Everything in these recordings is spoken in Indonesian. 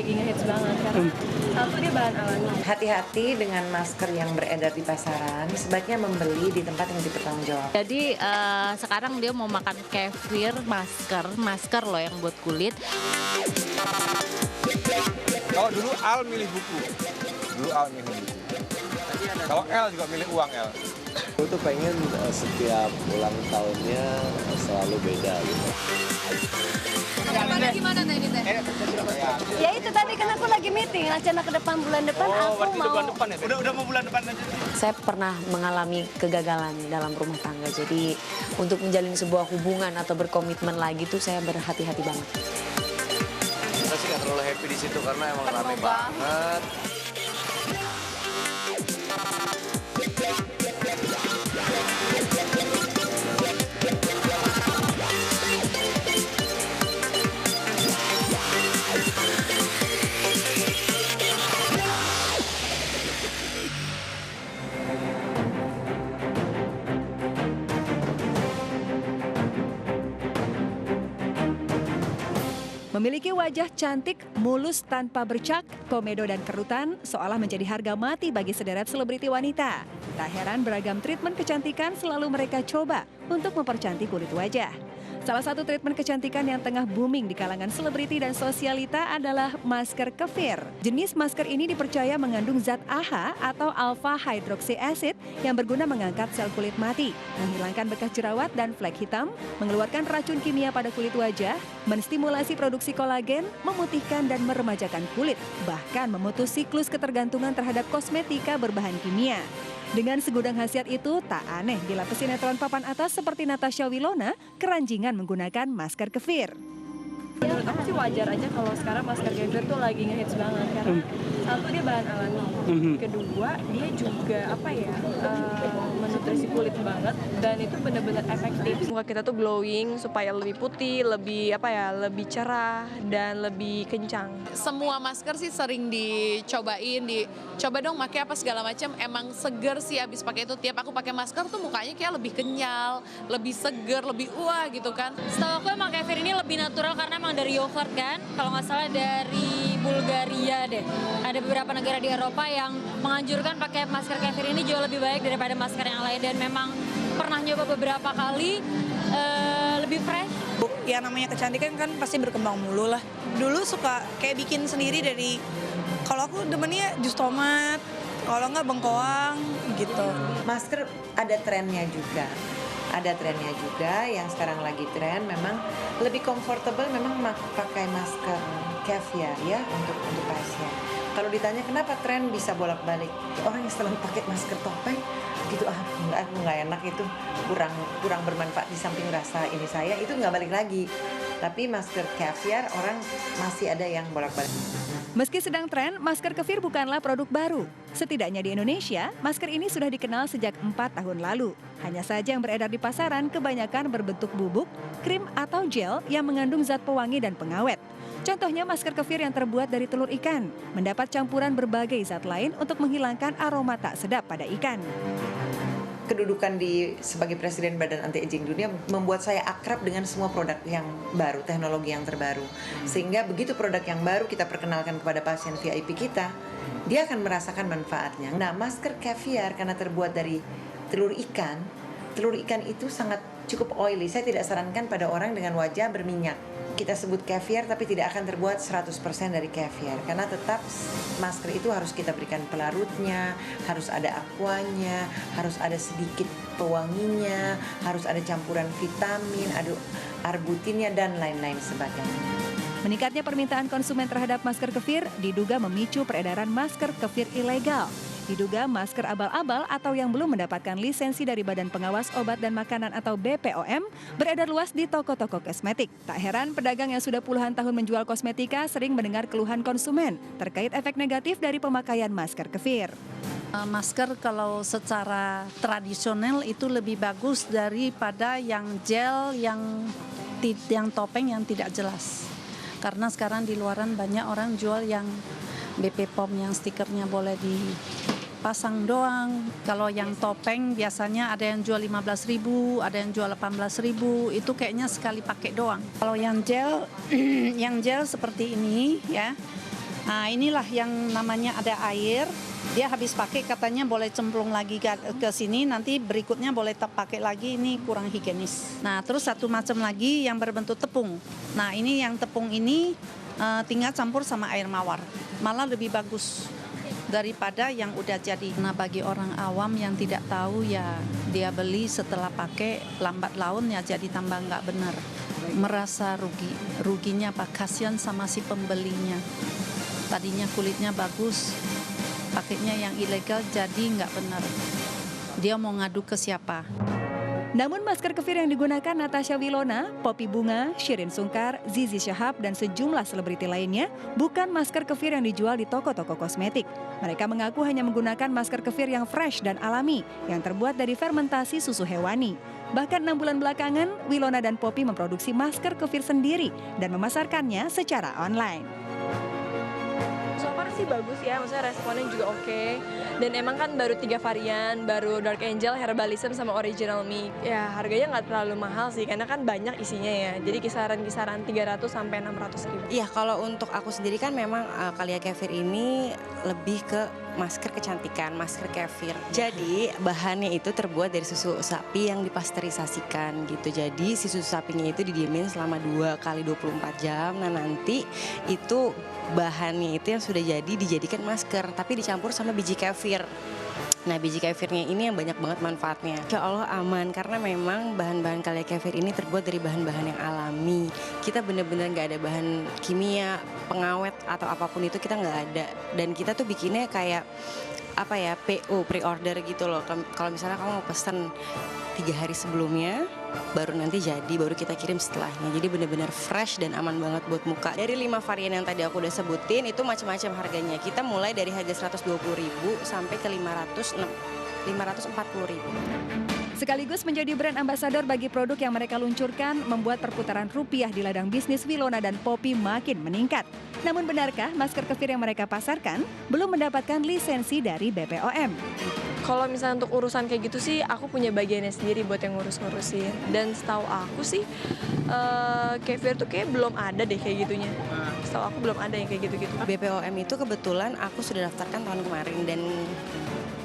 lagi ngehits banget karena satu dia bahan alami. Hati-hati dengan masker yang beredar di pasaran, sebaiknya membeli di tempat yang dipertanggungjawabkan. Jadi sekarang dia mau makan kefir masker loh yang buat kulit. Kalau dulu Al milih buku, Kalau L juga milih uang L. Aku tuh pengen setiap ulang tahunnya selalu beda gitu. Gimana tadi teh? Ya itu tadi kan aku lagi meeting, rencana ke depan bulan depan aku mau. Udah mau bulan depan aja. Saya pernah mengalami kegagalan dalam rumah tangga, jadi untuk menjalin sebuah hubungan atau berkomitmen lagi tuh saya berhati-hati banget. Saya sih nggak terlalu happy di situ karena emang rame banget. Memiliki wajah cantik, mulus tanpa bercak, komedo dan kerutan seolah menjadi harga mati bagi sederet selebriti wanita. Tak heran beragam treatment kecantikan selalu mereka coba untuk mempercantik kulit wajah. Salah satu treatment kecantikan yang tengah booming di kalangan selebriti dan sosialita adalah masker kefir. Jenis masker ini dipercaya mengandung zat AHA atau alpha hydroxy acid yang berguna mengangkat sel kulit mati, menghilangkan bekas jerawat dan flek hitam, mengeluarkan racun kimia pada kulit wajah, menstimulasi produksi kolagen, memutihkan dan meremajakan kulit, bahkan memutus siklus ketergantungan terhadap kosmetika berbahan kimia. Dengan segudang khasiat itu, tak aneh bila pesinetron papan atas seperti Natasha Wilona keranjingan menggunakan masker kefir. Menurut aku sih wajar aja kalau sekarang masker kefir tuh lagi ngehits banget karena satu dia bahan alami, kedua dia juga menutrisi kulit banget dan itu benar-benar efektif. Muka kita tuh glowing supaya lebih putih, lebih lebih cerah dan lebih kencang. Semua masker sih sering dicoba dong pakai apa segala macam. Emang seger sih abis pakai itu. Tiap aku pakai masker tuh mukanya kayak lebih kenyal, lebih seger, lebih gitu kan. Setahu aku emang kefir ini lebih natural karena emang dari yogurt kan. Kalau nggak salah dari Bulgaria deh. Ada beberapa negara di Eropa yang menganjurkan pakai masker kefir ini jauh lebih baik daripada masker yang lain dan memang pernah nyoba beberapa kali lebih fresh. Ya namanya kecantikan kan pasti berkembang mulu lah. Dulu suka kayak bikin sendiri dari, kalau aku demennya jus tomat, kalau nggak bengkoang gitu. Masker ada trennya juga. Ada trennya juga yang sekarang lagi tren memang lebih comfortable memang pakai masker caviar ya untuk pasien. Kalau ditanya kenapa tren bisa bolak-balik, orang yang setelah pakai masker topeng gitu nggak enak itu kurang bermanfaat di samping rasa ini saya itu nggak balik lagi. Tapi masker caviar orang masih ada yang bolak-balik. Meski sedang tren, masker kefir bukanlah produk baru. Setidaknya di Indonesia, masker ini sudah dikenal sejak 4 tahun lalu. Hanya saja yang beredar di pasaran kebanyakan berbentuk bubuk, krim atau gel yang mengandung zat pewangi dan pengawet. Contohnya masker kefir yang terbuat dari telur ikan, mendapat campuran berbagai zat lain untuk menghilangkan aroma tak sedap pada ikan. Kedudukan sebagai Presiden Badan Anti-Aging Dunia membuat saya akrab dengan semua produk yang baru, teknologi yang terbaru. Sehingga begitu produk yang baru kita perkenalkan kepada pasien VIP kita, dia akan merasakan manfaatnya. Nah, masker caviar karena terbuat dari telur ikan itu sangat cukup oily. Saya tidak sarankan pada orang dengan wajah berminyak. Kita sebut caviar tapi tidak akan terbuat 100% dari caviar karena tetap masker itu harus kita berikan pelarutnya, harus ada aquanya, harus ada sedikit pewanginya, harus ada campuran vitamin, ada arbutinnya dan lain-lain sebagainya. Meningkatnya permintaan konsumen terhadap masker kefir diduga memicu peredaran masker kefir ilegal. Diduga masker abal-abal atau yang belum mendapatkan lisensi dari Badan Pengawas Obat dan Makanan atau BPOM beredar luas di toko-toko kosmetik. Tak heran pedagang yang sudah puluhan tahun menjual kosmetika sering mendengar keluhan konsumen terkait efek negatif dari pemakaian masker kefir. Masker kalau secara tradisional itu lebih bagus daripada yang gel, yang topeng yang tidak jelas. Karena sekarang di luaran banyak orang jual yang BPOM yang stikernya boleh dipasang doang. Kalau yang topeng biasanya ada yang jual 15.000, ada yang jual 18.000, itu kayaknya sekali pakai doang. Kalau yang gel seperti ini ya, Nah, inilah yang namanya ada air. Dia habis pakai katanya boleh cemplung lagi ke sini, nanti berikutnya boleh pakai lagi, ini kurang higienis. Nah, terus satu macam lagi yang berbentuk tepung. Nah, ini yang tepung ini tinggal campur sama air mawar. Malah lebih bagus daripada yang udah jadi. Nah, bagi orang awam yang tidak tahu ya dia beli setelah pakai lambat laun ya jadi tambah nggak benar. Merasa rugi. Ruginya apa? Kasihan sama si pembelinya. Tadinya kulitnya bagus, pakainya yang ilegal jadi nggak benar. Dia mau ngadu ke siapa? Namun masker kefir yang digunakan Natasha Wilona, Poppy Bunga, Shirin Sungkar, Zizi Syahab, dan sejumlah selebriti lainnya bukan masker kefir yang dijual di toko-toko kosmetik. Mereka mengaku hanya menggunakan masker kefir yang fresh dan alami, yang terbuat dari fermentasi susu hewani. Bahkan 6 bulan belakangan, Wilona dan Poppy memproduksi masker kefir sendiri dan memasarkannya secara online. So far sih bagus ya, maksudnya responnya juga oke. Dan emang kan baru 3 varian, baru Dark Angel, Herbalism, sama Original Me. Ya harganya nggak terlalu mahal sih, karena kan banyak isinya ya. Jadi kisaran-kisaran 300 sampai 600 ribu. Iya, kalau untuk aku sendiri kan memang Calia Kefir ini lebih ke masker kecantikan, masker kefir. Jadi bahannya itu terbuat dari susu sapi yang dipasteurisasikan gitu. Jadi si susu sapinya itu didiemin selama 2 kali 24 jam. Nah nanti itu bahannya itu yang sudah jadi dijadikan masker, tapi dicampur sama biji kefir. Nah biji kefirnya ini yang banyak banget manfaatnya. Insya Allah aman karena memang bahan-bahan Calia Kefir ini terbuat dari bahan-bahan yang alami. Kita bener-bener gak ada bahan kimia, pengawet atau apapun itu kita gak ada. Dan kita tuh bikinnya kayak apa ya, PO, pre-order gitu loh. Kalau misalnya kamu mau pesen 3 hari sebelumnya, baru nanti jadi, baru kita kirim setelahnya. Jadi benar-benar fresh dan aman banget buat muka. Dari 5 varian yang tadi aku udah sebutin, itu macam-macam harganya. Kita mulai dari harga 120.000 sampai ke 540.000. Sekaligus menjadi brand ambasador bagi produk yang mereka luncurkan, membuat perputaran rupiah di ladang bisnis Wilona dan Poppy makin meningkat. Namun benarkah masker kefir yang mereka pasarkan belum mendapatkan lisensi dari BPOM? Kalau misalnya untuk urusan kayak gitu sih, aku punya bagiannya sendiri buat yang ngurus-ngurusin. Dan setahu aku sih, kefir tuh kayak belum ada deh kayak gitunya. Setahu aku belum ada yang kayak gitu-gitu. BPOM itu kebetulan aku sudah daftarkan tahun kemarin dan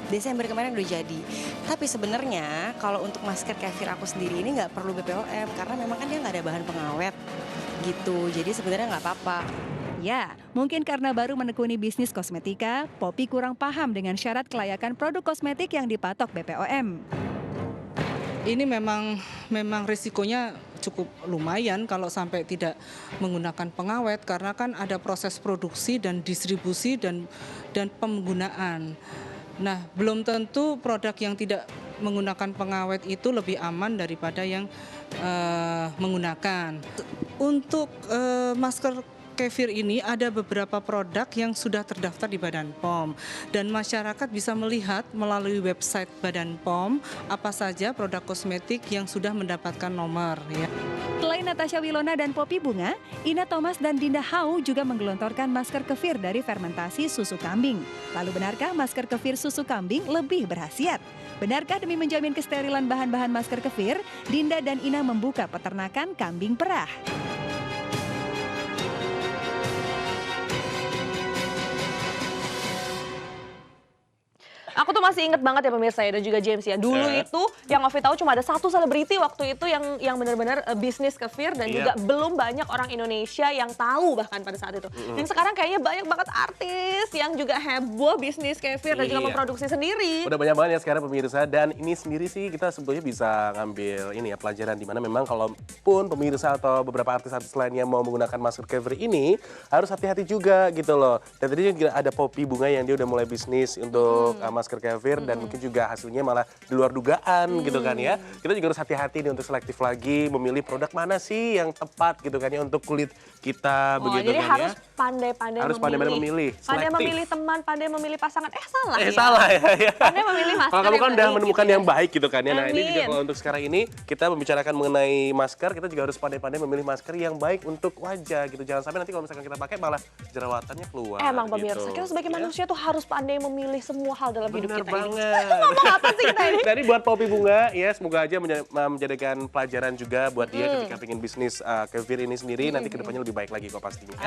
Desember kemarin udah jadi. Tapi sebenarnya kalau untuk masker kefir aku sendiri ini nggak perlu BPOM karena memang kan dia nggak ada bahan pengawet gitu. Jadi sebenarnya nggak apa-apa. Ya, mungkin karena baru menekuni bisnis kosmetika, Poppy kurang paham dengan syarat kelayakan produk kosmetik yang dipatok BPOM. Ini memang risikonya cukup lumayan kalau sampai tidak menggunakan pengawet karena kan ada proses produksi dan distribusi dan penggunaan. Nah, belum tentu produk yang tidak menggunakan pengawet itu lebih aman daripada yang menggunakan. Untuk masker kefir ini ada beberapa produk yang sudah terdaftar di Badan POM dan masyarakat bisa melihat melalui website Badan POM apa saja produk kosmetik yang sudah mendapatkan nomor ya. Selain Natasha Wilona dan Poppy Bunga, Ina Thomas dan Dinda Hau juga menggelontorkan masker kefir dari fermentasi susu kambing. Lalu benarkah masker kefir susu kambing lebih berkhasiat? Benarkah demi menjamin kesterilan bahan-bahan masker kefir, Dinda dan Ina membuka peternakan kambing perah? Aku tuh masih inget banget ya pemirsa ya, dan juga James ya. Dulu itu yang Ovi tahu cuma ada satu selebriti waktu itu yang benar-benar bisnis kefir dan juga belum banyak orang Indonesia yang tahu bahkan pada saat itu. Dan sekarang kayaknya banyak banget artis yang juga heboh bisnis kefir dan juga memproduksi sendiri. Udah banyak banget ya sekarang pemirsa, dan ini sendiri sih kita sebetulnya bisa ngambil ini ya pelajaran dimana memang kalaupun pemirsa atau beberapa artis-artis lainnya mau menggunakan masker kefir ini harus hati-hati juga gitu loh. Dan tadi juga ada Poppy Bunga yang dia udah mulai bisnis untuk masker kefir dan mungkin juga hasilnya malah di luar dugaan gitu kan ya. Kita juga harus hati-hati nih untuk selektif lagi memilih produk mana sih yang tepat gitu kan ya untuk kulit kita begitu jadi kan harus ya. Pandai-pandai memilih. Pandai memilih teman, pandai memilih pasangan. Salah ya. Salah ya. Pandai memilih masker. Kalau kamu kan udah menemukan gitu yang baik gitu kan ya. Nah, ini juga Amin. kalau untuk sekarang ini kita membicarakan mengenai masker, kita juga harus pandai-pandai memilih masker yang baik untuk wajah gitu. Jangan sampai nanti kalau misalkan kita pakai malah jerawatannya keluar. Emang pemirsa, gitu. kita sebagai manusia tuh harus pandai memilih semua hal dalam hidup kita ini. Ngomong apa sih kita ini? Jadi buat Poppy Bunga ya semoga aja menjadikan pelajaran juga buat dia ketika pengen bisnis kefir ini sendiri nanti kedepannya lebih baik lagi kok pastinya ya.